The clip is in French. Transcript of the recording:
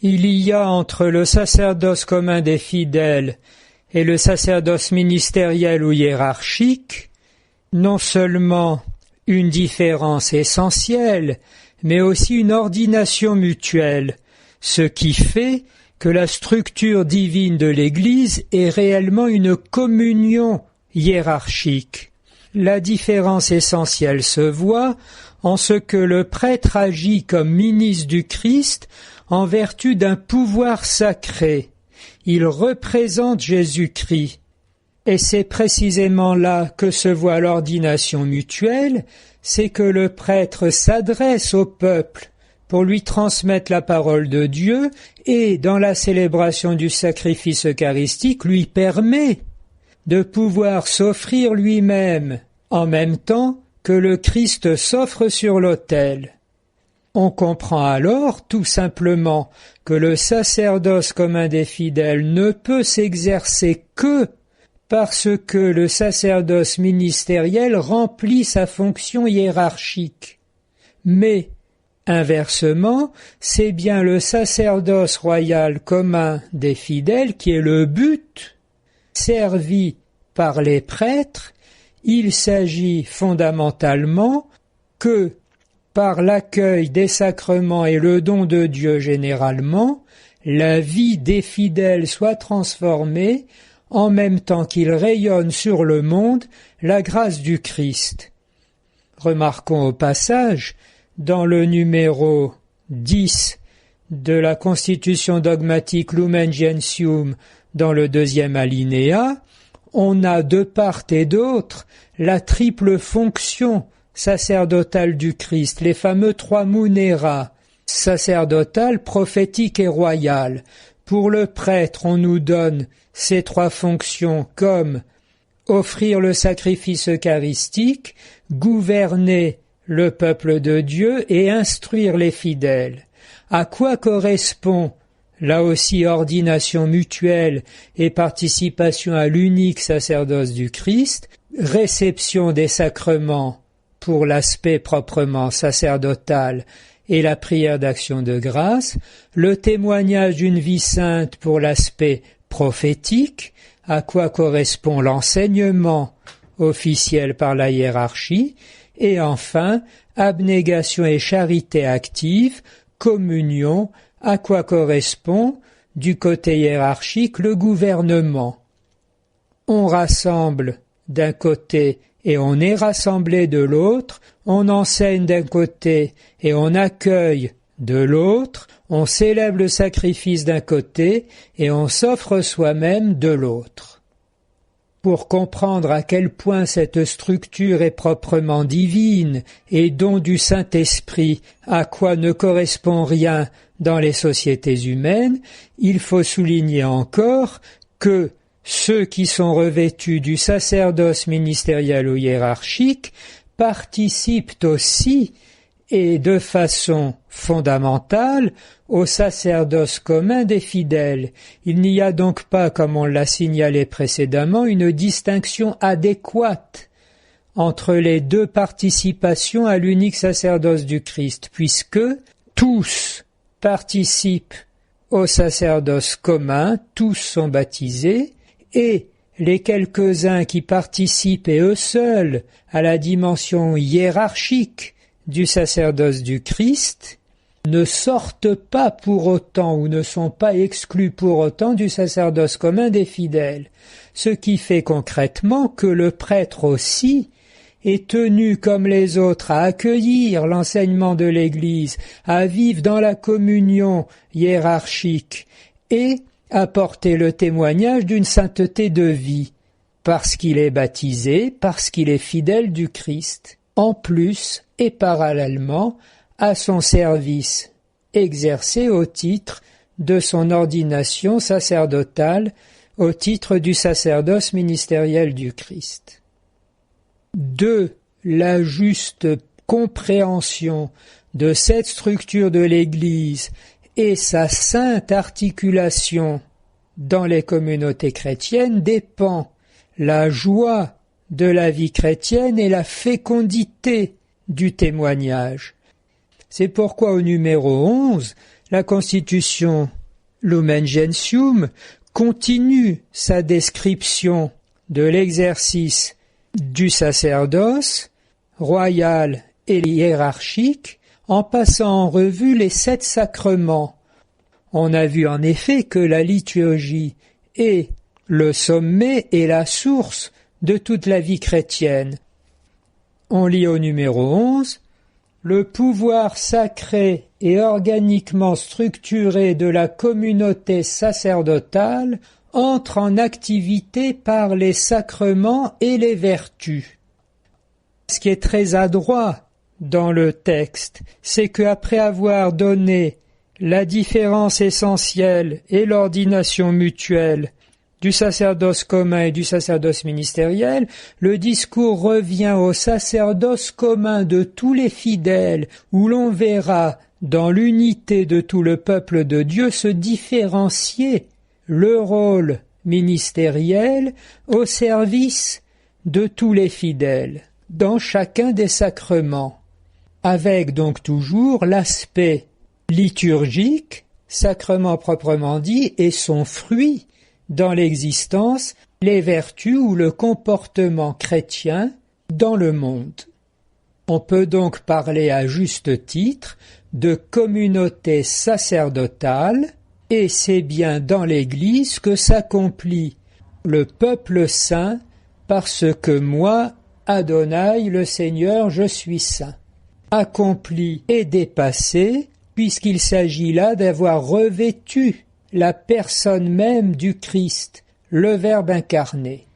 Il y a entre le sacerdoce commun des fidèles et le sacerdoce ministériel ou hiérarchique non seulement une différence essentielle, mais aussi une ordination mutuelle, ce qui fait que la structure divine de l'Église est réellement une communion hiérarchique. La différence essentielle se voit en ce que le prêtre agit comme ministre du Christ en vertu d'un pouvoir sacré. Il représente Jésus-Christ. Et c'est précisément là que se voit l'ordination mutuelle, c'est que le prêtre s'adresse au peuple pour lui transmettre la parole de Dieu et, dans la célébration du sacrifice eucharistique, lui permet de pouvoir s'offrir lui-même en même temps que le Christ s'offre sur l'autel. On comprend alors tout simplement que le sacerdoce commun des fidèles ne peut s'exercer que parce que le sacerdoce ministériel remplit sa fonction hiérarchique. Mais, inversement, c'est bien le sacerdoce royal commun des fidèles qui est le but, servi par les prêtres. Il s'agit fondamentalement que, par l'accueil des sacrements et le don de Dieu généralement, la vie des fidèles soit transformée en même temps qu'il rayonne sur le monde la grâce du Christ. Remarquons au passage, dans le numéro 10 de la Constitution dogmatique Lumen Gentium, dans le 2e alinéa, on a de part et d'autre la triple fonction sacerdotale du Christ, les fameux 3 munera, sacerdotale, prophétique et royale. Pour le prêtre, on nous donne ces 3 fonctions comme offrir le sacrifice eucharistique, gouverner le peuple de Dieu et instruire les fidèles. À quoi correspond là aussi ordination mutuelle et participation à l'unique sacerdoce du Christ, réception des sacrements pour l'aspect proprement sacerdotal et la prière d'action de grâce, le témoignage d'une vie sainte pour l'aspect prophétique, à quoi correspond l'enseignement officiel par la hiérarchie, et enfin, abnégation et charité active, communion, à quoi correspond, du côté hiérarchique, le gouvernement. On rassemble d'un côté et on est rassemblé de l'autre, on enseigne d'un côté et on accueille de l'autre, on célèbre le sacrifice d'un côté et on s'offre soi-même de l'autre. Pour comprendre à quel point cette structure est proprement divine et don du Saint-Esprit, à quoi ne correspond rien dans les sociétés humaines, il faut souligner encore que ceux qui sont revêtus du sacerdoce ministériel ou hiérarchique participent aussi et de façon fondamentale au sacerdoce commun des fidèles. Il n'y a donc pas, comme on l'a signalé précédemment, une distinction adéquate entre les 2 participations à l'unique sacerdoce du Christ, puisque tous participent au sacerdoce commun, tous sont baptisés, et les quelques-uns qui participent, et eux seuls, à la dimension hiérarchique du sacerdoce du Christ, ne sortent pas pour autant ou ne sont pas exclus pour autant du sacerdoce commun des fidèles, ce qui fait concrètement que le prêtre aussi est tenu comme les autres à accueillir l'enseignement de l'Église, à vivre dans la communion hiérarchique et à porter le témoignage d'une sainteté de vie, parce qu'il est baptisé, parce qu'il est fidèle du Christ, en plus et parallèlement à son service exercé au titre de son ordination sacerdotale, au titre du sacerdoce ministériel du Christ. 2. La juste compréhension de cette structure de l'Église et sa sainte articulation dans les communautés chrétiennes dépend la joie de la vie chrétienne et la fécondité du témoignage. C'est pourquoi au numéro 11, La Constitution Lumen Gentium continue sa description de l'exercice du sacerdoce royal et hiérarchique en passant en revue les 7 sacrements. On a vu en effet que la liturgie est le sommet et la source de toute la vie chrétienne. On lit au numéro 11 « Le pouvoir sacré et organiquement structuré de la communauté sacerdotale entre en activité par les sacrements et les vertus. » Ce qui est très adroit dans le texte, c'est qu'après avoir donné la différence essentielle et l'ordination mutuelle du sacerdoce commun et du sacerdoce ministériel, le discours revient au sacerdoce commun de tous les fidèles, où l'on verra dans l'unité de tout le peuple de Dieu se différencier le rôle ministériel au service de tous les fidèles, dans chacun des sacrements, avec donc toujours l'aspect liturgique, sacrement proprement dit, et son fruit dans l'existence, les vertus ou le comportement chrétien dans le monde. On peut donc parler à juste titre de communauté sacerdotale, et c'est bien dans l'Église que s'accomplit le peuple saint, parce que moi, Adonai, le Seigneur, je suis saint. Accompli et dépassé, puisqu'il s'agit là d'avoir revêtu la personne même du Christ, le Verbe incarné.